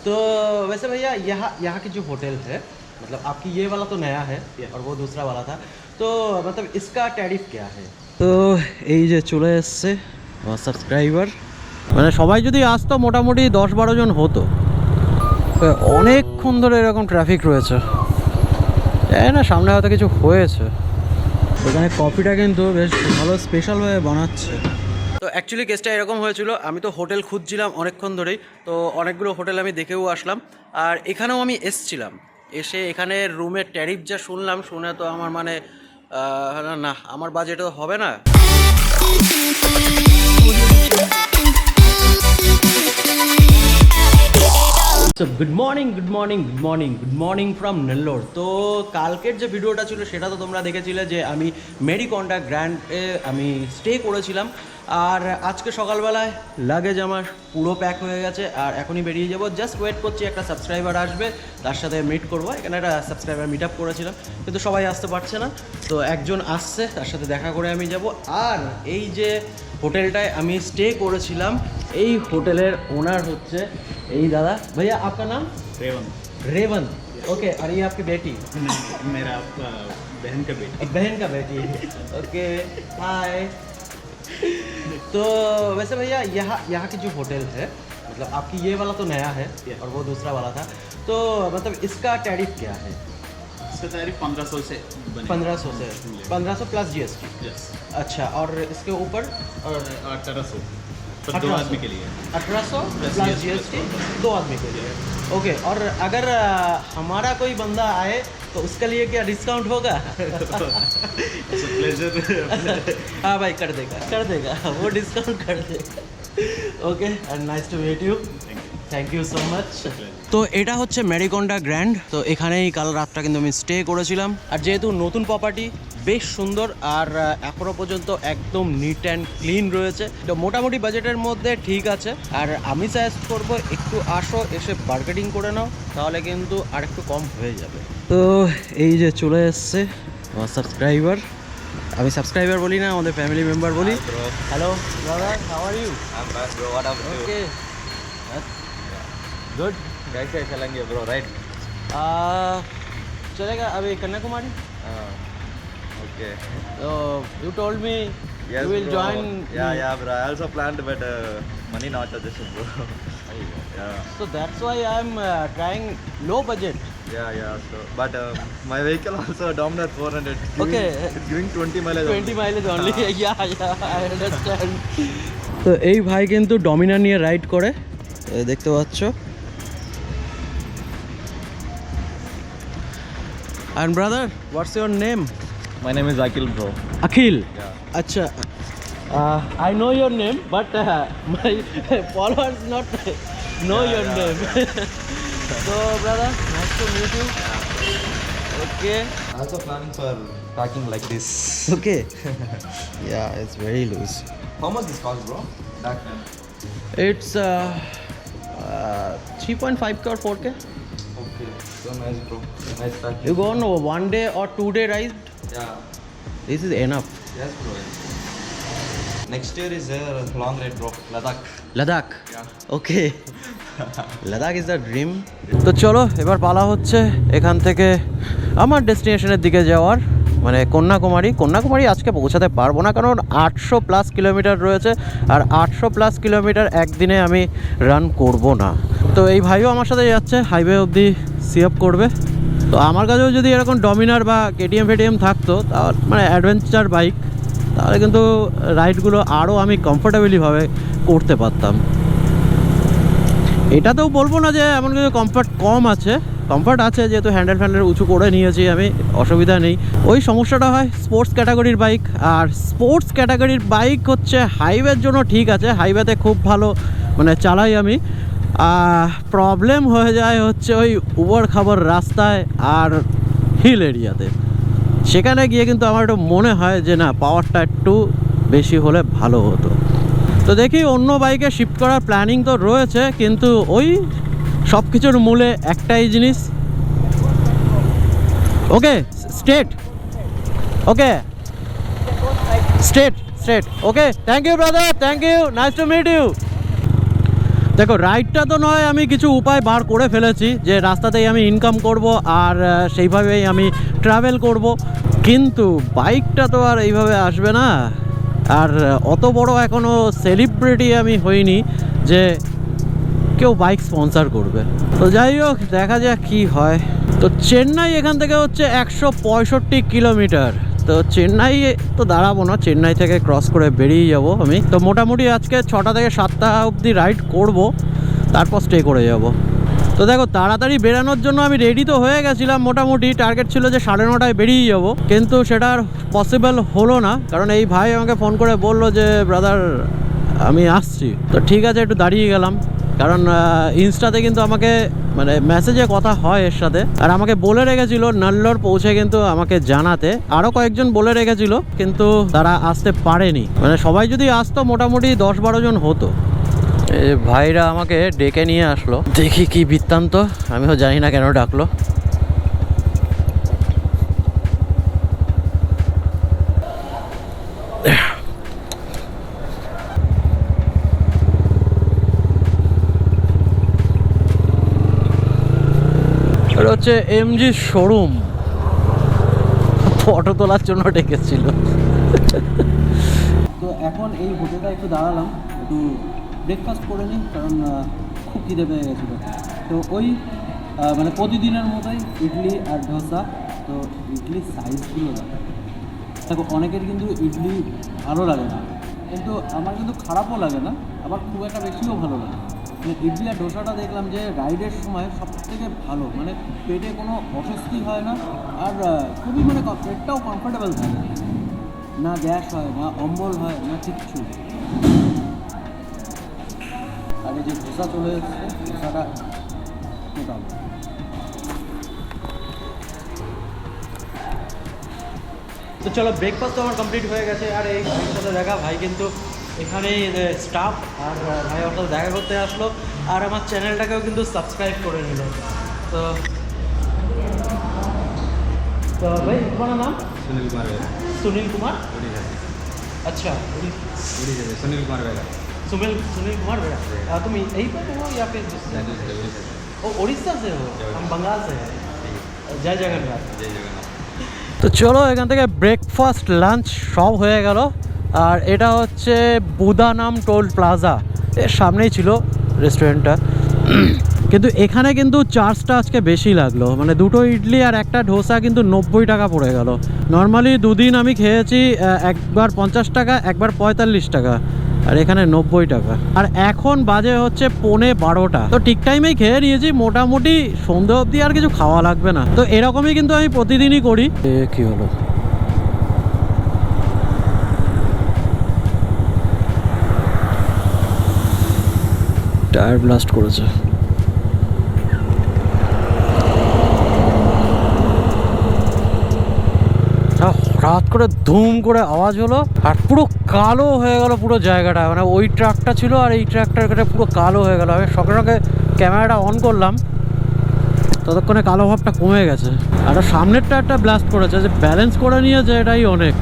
तो वैसे भैया यहाँ की जो होटल है, मतलब आपकी ये वाला तो नया है और वो दूसरा वाला था, तो मतलब इसका टैरिफ क्या है? তো এই যে চলে এসছে আমার সাবস্ক্রাইবার, মানে সবাই যদি আসতো মোটামুটি 10-12 জন হতো। অনেকক্ষণ ধরে এরকম ট্রাফিক রয়েছে, তাই না? সামনে হয়তো কিছু হয়েছে। এখানে কফিটা কিন্তু বেশ ভালো স্পেশালভাবে বানাচ্ছে। তো অ্যাকচুয়ালি কেসটা এরকম হয়েছিল, আমি তো হোটেল খুঁজছিলাম অনেকক্ষণ ধরেই, তো অনেকগুলো হোটেল আমি দেখেও আসলাম, আর এখানেও আমি এসছিলাম। এসে এখানে রুমের ট্যারিফ যা শুনলাম, শুনে তো আমার মানে না, আমার বাজেটও হবে না। Good morning from Nellore. তো কালকের যে ভিডিওটা ছিল সেটা তো তোমরা দেখেছিলে যে আমি মেরিকন্ডা গ্র্যান্ডে আমি স্টে করেছিলাম, আর আজকে সকালবেলায় লাগেজ আমার পুরো প্যাক হয়ে গেছে আর এখনই বেরিয়ে যাবো। জাস্ট ওয়েট করছি, একটা সাবস্ক্রাইবার আসবে, তার সাথে মিট করবো। এখানে একটা সাবস্ক্রাইবার মিট আপ করেছিলাম, কিন্তু সবাই আসতে পারছে না, তো একজন আসছে, তার সাথে দেখা করে আমি যাব। আর এই যে হোটেলটায় আমি স্টে করেছিলাম, এই হোটেলের ওনার হচ্ছে এই দাদা। भैया आपका नाम? रेवंत। ओके, और ये आपकी बेटी? मेरा बहन का बेटी। बहन का बेटी। ओके, हाय। तो वैसे भैया यहाँ की जो होटल है, मतलब आपकी ये वाला तो नया है और वो दूसरा वाला था, तो मतलब इसका टैरिफ क्या है? इसका तारीफ 1500 से 1500 से 1500 प्लस GST। यस। अच्छा, और इसके ऊपर और 1800 पर 2 आदमी के लिए। 1800 प्लस GST 2 आदमी के लिए। ओके, और अगर हमारा कोई बंदा आए तो उसके लिए क्या डिस्काउंट होगा? प्लेजर। हाँ भाई, कर देगा वो डिस्काउंट कर देगा। Okay, and nice to meet you, thank you so much. তো এটা হচ্ছে মেরিকন্ডা গ্র্যান্ড, তো এখানেই কাল রাতটা কিন্তু আমি স্টে করেছিলাম। আর যেহেতু নতুন প্রপার্টি, বেশ সুন্দর, আর এখনও পর্যন্ত একদম নিট অ্যান্ড ক্লিন রয়েছে, তো মোটামুটি বাজেটের মধ্যে ঠিক আছে। আর আমি সাজেস্ট করবো একটু আসো, এসে বার্গেটিং করে নাও, তাহলে কিন্তু আর একটু কম হয়ে যাবে। তো এই যে চলে এসছে আমার সাবস্ক্রাইবার, আমি সাবস্ক্রাইবার বলি না, আমাদের ফ্যামিলি মেম্বার বলি। Hello brother, how are you? I'm bad, bro. What up? Okay, good. कैसे चलेंगे ब्रो? राइट। चलेगा अभी कन्याकुमारी। Okay. तो you told me Yes, you will bro. join Yeah, bro. I also planned, but money not adjusted, bro. Yeah. so that's why I am trying low budget. Yeah. So, but my vehicle also Dominar 400. It's giving, Okay. It's giving 20 mileage. 20 mileage only. yeah I understand. তো এই ভাই কিন্তু ডমিনার নিয়ে ride করে, দেখতে পাচ্ছ। And brother, what's your name? My name is Akil, bro. Akhil. Yeah. Acha. I know your name, but my followers not know your name. So brother, nice to meet you. Okay. Also planning for packing like this. Okay. Yeah, it's very loose. How much this cost, bro? Back then. It's 3.5K or 4K. Okay. So nice, bro. Nice packing. You go on 1 day or 2 day ride. Yeah. This is enough. Yes, bro. Next year is a long ride, bro. Ladakh. Ladakh. Yeah. Okay. Ladakh is the dream. তো চলো এবার পালা হচ্ছে এখান থেকে আমার ডেস্টিনেশনের দিকে যাওয়ার, মানে কন্যাকুমারী আজকে পৌঁছাতে পারবো না, কারণ 800+ কিলোমিটার রয়েছে, আর 800+ কিলোমিটার একদিনে আমি রান করব না। তো এই ভাইও আমার সাথে যাচ্ছে, হাইওয়ে অবধি সিআপ করবে। তো আমার কাছেও যদি এরকম ডমিনার বা কেটিএম থাকতো, তাহলে মানে অ্যাডভেঞ্চার বাইক, তাহলে কিন্তু রাইডগুলো আরও আমি কমফোর্টেবলিভাবে করতে পারতাম। এটাতেও বলবো না যে এমন কিছু কমফর্ট কম আছে, কমফর্ট আছে, যেহেতু হ্যান্ডেল উঁচু করে নিয়েছি আমি, অসুবিধা নেই। ওই সমস্যাটা হয় স্পোর্টস ক্যাটাগরির বাইক, আর স্পোর্টস ক্যাটাগরির বাইক হচ্ছে হাইওয়ের জন্য ঠিক আছে, হাইওয়েতে খুব ভালো মানে চালাই আমি। প্রবলেম হয়ে যায় হচ্ছে ওই উবড় খাবার রাস্তায় আর হিল এরিয়াতে, সেখানে গিয়ে কিন্তু আমার একটু মনে হয় যে না, পাওয়ারটা একটু বেশি হলে ভালো হতো। তো দেখি অন্য বাইকে শিফট করার প্ল্যানিং তো রয়েছে, কিন্তু ওই সব কিছুর মূলে একটাই জিনিস। Okay, straight. Okay, straight. Okay, thank you brother, thank you, nice to meet you. দেখো রাইডটা তো নয়, আমি কিছু উপায় বার করে ফেলেছি যে রাস্তাতেই আমি ইনকাম করব আর সেইভাবেই আমি ট্রাভেল করব, কিন্তু বাইকটা তো আর এইভাবে আসবে না। আর অত বড় এখনও সেলিব্রিটি আমি হইনি যে কেউ বাইক স্পন্সর করবে। তো যাই হোক, দেখা যাক কি হয়। তো চেন্নাই এখান থেকে হচ্ছে 165 কিলোমিটার। তো চেন্নাই তো দাঁড়াবো না, চেন্নাই থেকে ক্রস করে বেরিয়ে যাব আমি। তো মোটামুটি আজকে 6টা থেকে 7টা অবধি রাইড করব, তারপর স্টে করে যাব। তো দেখো তাড়াতাড়ি বেরানোর জন্য আমি রেডি তো হয়ে গেছিলাম, মোটামুটি টার্গেট ছিল যে 9:30টায় বেরিয়ে যাব, কিন্তু সেটা আর পসিবল হলো না, কারণ এই ভাই আমাকে ফোন করে বললো যে ব্রাদার আমি আসছি। তো ঠিক আছে, একটু দাঁড়িয়ে গেলাম, কারণ ইনস্টাতে কিন্তু আমাকে মানে মেসেজে কথা হয় এর সাথে, আর আমাকে বলে রেখেছিল নল্লোর পৌঁছে কিন্তু আমাকে জানাতে। আরও কয়েকজন বলে রেখেছিল, কিন্তু তারা আসতে পারেনি। মানে সবাই যদি আসতো মোটামুটি 10-12 জন হতো। এই ভাইরা আমাকে ডেকে নিয়ে আসলো, দেখি কি বৃত্তান্ত, আমিও জানি না কেন ডাকলো। এটা হচ্ছে এমজি শোরুম, ফটো তোলার জন্য ডেকেছিল। তো এখন এই হোটেলটা একটু দাঁড়ালাম, একটু ব্রেকফাস্ট করে নিই, কারণ খুব খিদে পেয়ে গেছিলো। তো ওই মানে প্রতিদিনের মতোই ইডলি আর ধোসা। তো ইডলির সাইজগুলো দেখো, অনেকের কিন্তু ইডলি ভালো লাগে না, কিন্তু আমার কিন্তু খারাপও লাগে না, আবার খুব একটা বেশিও ভালো লাগে। মানে ইডলি আর ডোসাটা দেখলাম যে রাইডের সময় সব থেকে ভালো, মানে পেটে কোনো অস্বস্তি হয় না, আর খুবই মানে পেটটাও কমফোর্টেবল থাকে, না গ্যাস হয় না অম্বল হয় না কিচ্ছু। আর এই যে ধোসা চলে এসছে, ধোসাটা মোটাম। তো চলো, ব্রেকফাস্ট তো আমার কমপ্লিট হয়ে গেছে, আর এই ভাইয়ের সাথে দেখা, ভাই কিন্তু এখানেই স্টাফ, আর ভাই আমার সাথে দেখা করতে আসলো, আর আমার চ্যানেলটাকেও কিন্তু সাবস্ক্রাইব করে নিল। তো তো ভাই তোমার নাম? सुनील कुमार वेगा। सुनील कुमार। उड़ीसा। अच्छा, उड़ीसा से सुनील कुमार वेगा। सुनील कुमार बेटा, तुम यहीं पर हो या फिर ओ उड़ीसा से हो? हम बंगाल से हैं। जय जगन्नाथ। जय जगन्नाथ। তো চলো, এখান থেকে ব্রেকফাস্ট লাঞ্চ সব হয়ে গেল, আর এটা হচ্ছে বুদানাম টোল প্লাজা, এর সামনেই ছিল রেস্টুরেন্টটা। কিন্তু এখানে কিন্তু চার্জটা আজকে বেশি লাগলো, মানে দুটো ইডলি আর একটা ধোসা কিন্তু 90 টাকা পড়ে গেল। নর্মালি দুদিন আমি খেয়েছি, একবার 50 টাকা, একবার 45 টাকা, আর এখানে 90 টাকা। আর এখন বাজে হচ্ছে 11:15। তো ঠিক টাইমেই খেয়ে নিয়েছি, মোটামুটি সন্ধ্যে অবধি আর কিছু খাওয়া লাগবে না। তো এরকমই কিন্তু আমি প্রতিদিনই করি। কি হলো? টায়ার ব্লাস্ট করেছে। হঠাৎ করে ধুম করে আওয়াজ হলো, আর পুরো কালো হয়ে গেল পুরো জায়গাটা। মানে ওই ট্রাকটা ছিল আর এই ট্রাকটার কাছে পুরো কালো হয়ে গেল। আমি সঙ্গে সঙ্গে ক্যামেরাটা অন করলাম, ততক্ষণে কালো ভাবটা কমে গেছে। আর সামনের টায়ারটা ব্লাস্ট করেছে, যে ব্যালেন্স করে নিয়েছে এটাই অনেক।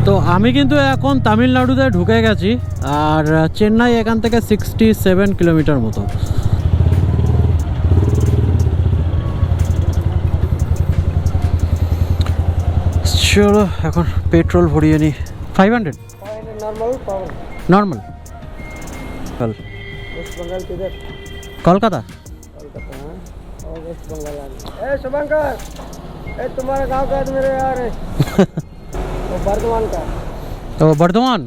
তো আমি কিন্তু এখন তামিলনাড়ুতে ঢুকে গেছি, আর চেন্নাই এখান থেকে 67 কিলোমিটার মতো। চলো এখন পেট্রোল ভরিয়ে নিই। 500 नॉर्मल। कल वेस्ट बंगाल किधर? कोलकाता। कोलकाता। हाँ, और वेस्ट बंगाल आ गए। शुभंकर, तुम्हारा गांव का है मेरे यार है। वो बर्धमान का। तो बर्धमान,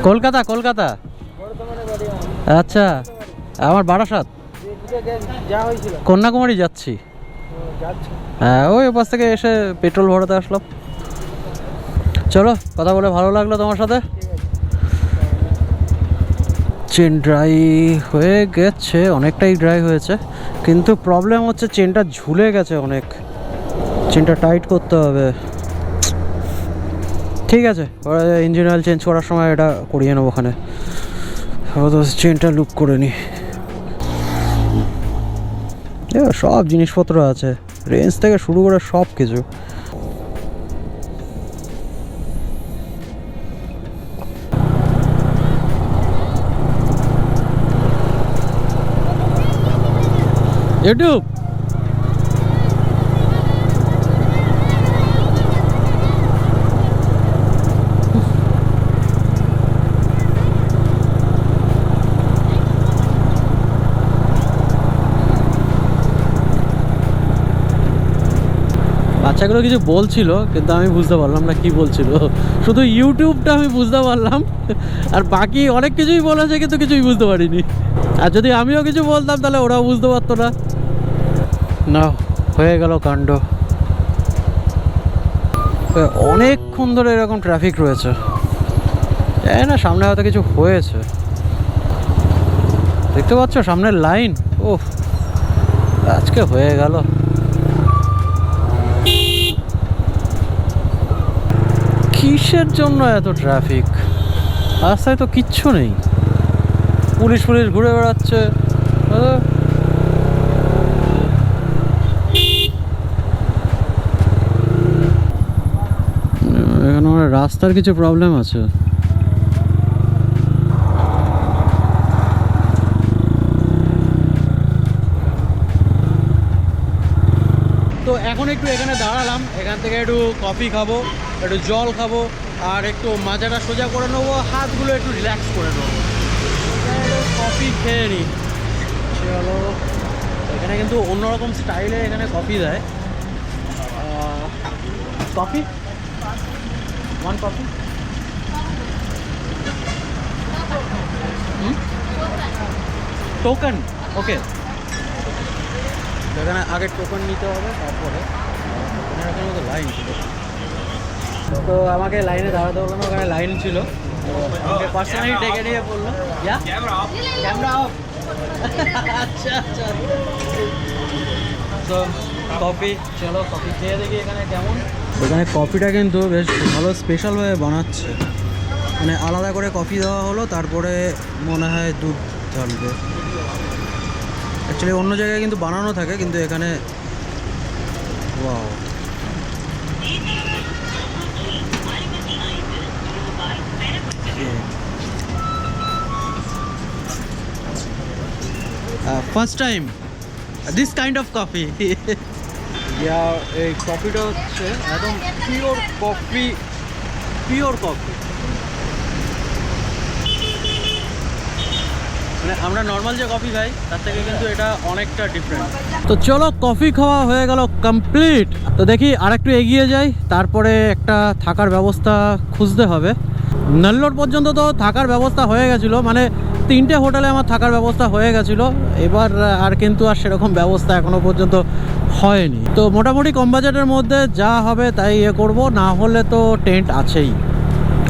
কলকাতা। কলকাতা। বর্ধমানে বাড়ি আমার। আচ্ছা, আমার বারাসাত। যা হয়েছিল কন্যাকুমারী যাচ্ছি। যাচ্ছে। হ্যাঁ, ওই পাশ থেকে এসে পেট্রোল ভরাতে আসলাম। চলো, কথা বলে ভালো লাগলো তোমার সাথে। চেন ড্রাই হয়ে গেছে, অনেকটাই ড্রাই হয়েছে, কিন্তু প্রবলেম হচ্ছে চেনটা ঝুলে গেছে অনেক, চেনটা টাইট করতে হবে। ঠিক আছে, ইঞ্জিন অয়েল চেঞ্জ করার সময় এটা করিয়ে নেবো ওখানে। চেনটা লুক করে নিই। সব জিনিসপত্র আছে, রেঞ্জ থেকে শুরু করে সব কিছু। ইউটিউব বাচ্চাগুলো কিছু বলছিল কিন্তু আমি বুঝতে পারলাম না কি বলছিল, শুধু ইউটিউবটা আমি বুঝতে পারলাম, আর বাকি অনেক কিছুই বলেছে কিন্তু কিছুই বুঝতে পারিনি। আর যদি আমিও কিছু বলতাম তাহলে ওরাও বুঝতে পারতো না। না, হয়ে গেল কাণ্ড। অনেকক্ষণ ধরে এরকম ট্রাফিক রয়েছে, জানি না সামনে হয়তো কিছু হয়েছে। দেখতে পাচ্ছ সামনের লাইন, ওহ আজকে হয়ে গেল। কিসের জন্য এত ট্রাফিক? রাস্তায় তো কিচ্ছু নেই, পুলিশ ঘুরে বেড়াচ্ছে। এখানে আমার রাস্তার কিছু প্রবলেম আছে। তো এখন একটু এখানে দাঁড়ালাম, এখান থেকে একটু কফি খাবো, একটু জল খাবো, আর একটু মাজাটা সোজা করে নেবো, হাতগুলো একটু রিল্যাক্স করে নেবো, কফি খেয়ে নিই। চলো, এখানে কিন্তু অন্যরকম স্টাইলে এখানে কফি দেয়। Coffee, 1 coffee. টোকেন, ওকে। এখানে আগে টোকেন নিতে হবে, তারপরে এখানে মতো লাইন ছিল, তো আমাকে লাইনে দাঁড়াতে হলো না, ওখানে লাইন ছিল, তো আমাকে পার্সোনালি ডেকে নিয়ে বললো ক্যামেরা অফ। আচ্ছা আচ্ছা, তো কফি, চলো কফি খেয়ে দেখি এখানে কেমন। এখানে কফিটা কিন্তু বেশ ভালো স্পেশালভাবে বানাচ্ছে, মানে আলাদা করে কফি দেওয়া হলো, তারপরে মনে হয় দুধ ঢালবে। অ্যাকচুয়ালি অন্য জায়গায় কিন্তু বানানো থাকে, কিন্তু এখানে wow. First time this kind of coffee. Yeah, এই কফিটা হচ্ছে একদম পিওর কফি, পিওর কফি। মানে আমরা নর্মাল যে কফি খাই তার থেকে কিন্তু এটা অনেকটা ডিফারেন্ট। তো চলো, কফি খাওয়া হয়ে গেল কমপ্লিট। তো দেখি আর একটু এগিয়ে যাই, তারপরে একটা থাকার ব্যবস্থা খুঁজতে হবে। নেল্লোর পর্যন্ত তো থাকার ব্যবস্থা হয়ে গেছিলো, মানে 3টে হোটেলে আমার থাকার ব্যবস্থা হয়ে গেছিলো, এবার আর কিন্তু আর সেরকম ব্যবস্থা এখনো পর্যন্ত হয়নি। তো মোটামুটি কম বাজেটের মধ্যে যা হবে তাই করব, না হলে তো টেন্ট আছেই।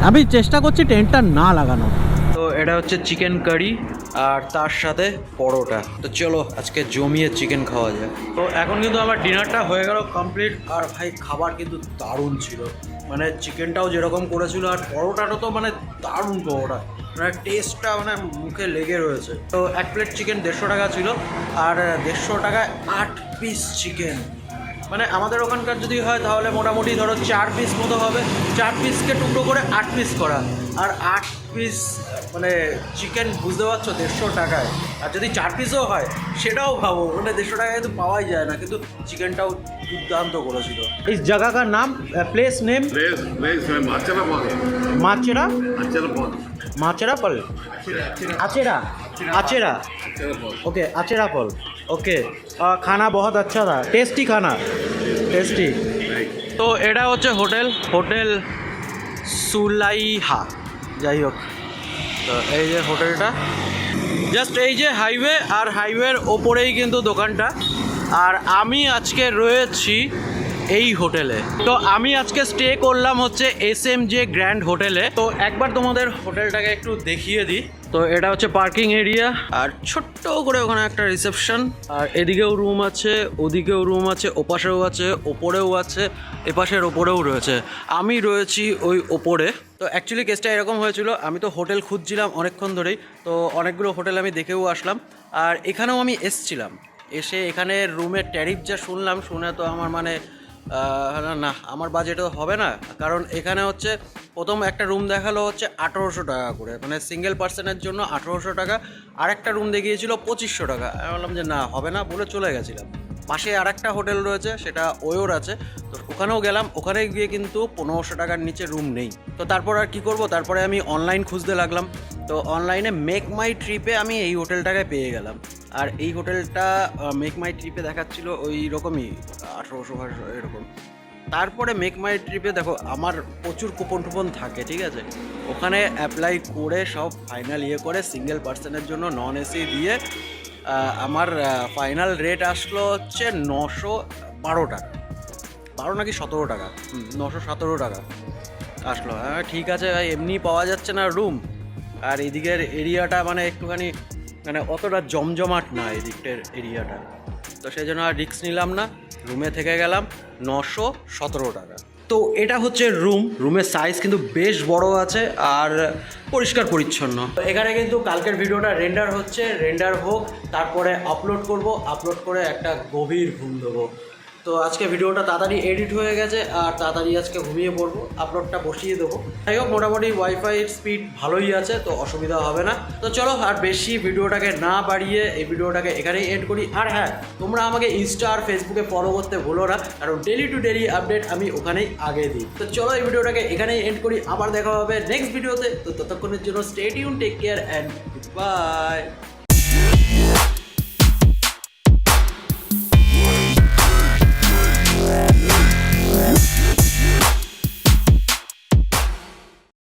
আমি চেষ্টা করছি টেন্টটা না লাগানো। তো এটা হচ্ছে চিকেন কারি আর তার সাথে পরোটা। তো চলো আজকে জমিয়ে চিকেন খাওয়া যায়। তো এখন কিন্তু আমার ডিনারটা হয়ে গেল কমপ্লিট, আর ভাই খাবার কিন্তু দারুণ ছিল, মানে চিকেনটাও যেরকম করেছিল আর পরোটাটা তো মানে দারুণ পরোটা, মানে টেস্টটা মানে মুখে লেগে রয়েছে। তো 1 প্লেট চিকেন 150 টাকা ছিল, আর 150 টাকায় 8 পিস চিকেন। মানে আমাদের ওখানকার যদি হয় তাহলে মোটামুটি ধরো 4 পিস মতো হবে, 4 পিসকে টুকরো করে 8 পিস করা, আর 8 পিস মানে চিকেন, বুঝতে পারছো 150 টাকায়। আর যদি 4 পিসও হয় সেটাও ভাবো, মানে 150 টাকায় তো পাওয়াই যায় না, কিন্তু চিকেনটাও দুর্দান্ত করেছিল। এই জায়গাকার নাম, প্লেস নেম মাচেরা, माचेरा फल, आचेरा, आचेरा, ओके आचेरा फल, ओके। खाना बहुत अच्छा था, टेस्टी खाना, टेस्टी। तो এটা হচ্ছে হোটেল সুলাইহা, যাই হোক। তো এই যে হোটেলটা, জাস্ট এই যে হাইওয়ে, আর হাইওয়ের ওপরেই কিন্তু দোকানটা। আর আমি আজকে রয়েছি এই হোটেলে। তো আমি আজকে স্টে করলাম হচ্ছে SMJ গ্র্যান্ড হোটেলে। তো একবার তোমাদের হোটেলটাকে একটু দেখিয়ে দিই। তো এটা হচ্ছে পার্কিং এরিয়া, আর ছোট্ট করে ওখানে একটা রিসেপশন, আর এদিকেও রুম আছে, ওদিকেও রুম আছে, ওপাশেও আছে, ওপরেও আছে, এপাশের ওপরেও রয়েছে। আমি রয়েছি ওই ওপরে। তো অ্যাকচুয়ালি কেসটা এরকম হয়েছিল, আমি তো হোটেল খুঁজছিলাম অনেকক্ষণ ধরেই, তো অনেকগুলো হোটেল আমি দেখেও আসলাম, আর এখানেও আমি এসছিলাম। এসে এখানে রুমের ট্যারিফ যা শুনলাম, শুনে তো আমার মানে না আমার বাজেটও হবে না, কারণ এখানে হচ্ছে প্রথম একটা রুম দেখালো হচ্ছে 1800 টাকা করে, মানে সিঙ্গেল পার্সনের জন্য 1800 টাকা, আর একটা রুম দেখিয়েছিল 2500 টাকা। আমি বললাম যে না হবে না, বলে চলে গেছিলাম। পাশে আর একটা হোটেল রয়েছে, সেটা ওয়োর আছে, তো ওখানেও গেলাম। ওখানে গিয়ে কিন্তু 1500 টাকার নিচে রুম নেই। তো তারপর আর কি করব, তারপরে আমি অনলাইন খুঁজতে লাগলাম। তো অনলাইনে মেক মাই ট্রিপে আমি এই হোটেলটাকে পেয়ে গেলাম। আর এই হোটেলটা মেক মাই ট্রিপে দেখাচ্ছিল ওই রকমই 1800 এরকম। তারপরে মেক মাই ট্রিপে দেখো আমার প্রচুর কুপন টুপন থাকে, ঠিক আছে, ওখানে অ্যাপ্লাই করে সব ফাইনাল ইয়ে করে সিঙ্গেল পার্সনের জন্য নন এসি দিয়ে আমার ফাইনাল রেট আসলো হচ্ছে 912 টাকা, 12 নাকি 17 টাকা, 917 টাকা আসলো। হ্যাঁ ঠিক আছে ভাই, এমনি পাওয়া যাচ্ছে না রুম, আর এদিকের এরিয়াটা মানে একটুখানি মানে অতটা জমজমাট না এদিকটার এরিয়াটা, তো সেই জন্য আর রিস্ক নিলাম না, রুমে থেকে গেলাম 917 টাকা। তো এটা হচ্ছে রুমের সাইজ কিন্তু বেশ বড় আছে আর পরিষ্কার পরিচ্ছন্ন। এখানে কিন্তু কালকের ভিডিওটা রেন্ডার হচ্ছে, রেন্ডার হোক, তারপরে আপলোড করব, আপলোড করে একটা গভীর ঘুম দেবো। তো আজকে ভিডিওটা তাড়াতাড়ি এডিট হয়ে গেছে আর তাড়াতাড়ি আজকে ঘুমিয়ে পড়বো, আপলোডটা বসিয়ে দেবো। যাই হোক মোটামুটি ওয়াইফাইয়ের স্পিড ভালোই আছে, তো অসুবিধা হবে না। তো চলো আর বেশি ভিডিওটাকে না বাড়িয়ে এই ভিডিওটাকে এখানেই এন্ড করি। আর হ্যাঁ, তোমরা আমাকে ইনস্টা আর ফেসবুকে ফলো করতে ভুলো না, কারণ ডেলি টু ডেলি আপডেট আমি ওখানেই আগে দিই। তো চলো এই ভিডিওটাকে এখানেই এন্ড করি, আবার দেখা হবে নেক্সট ভিডিওতে। তো ততক্ষণের জন্য stay tune, take care and by.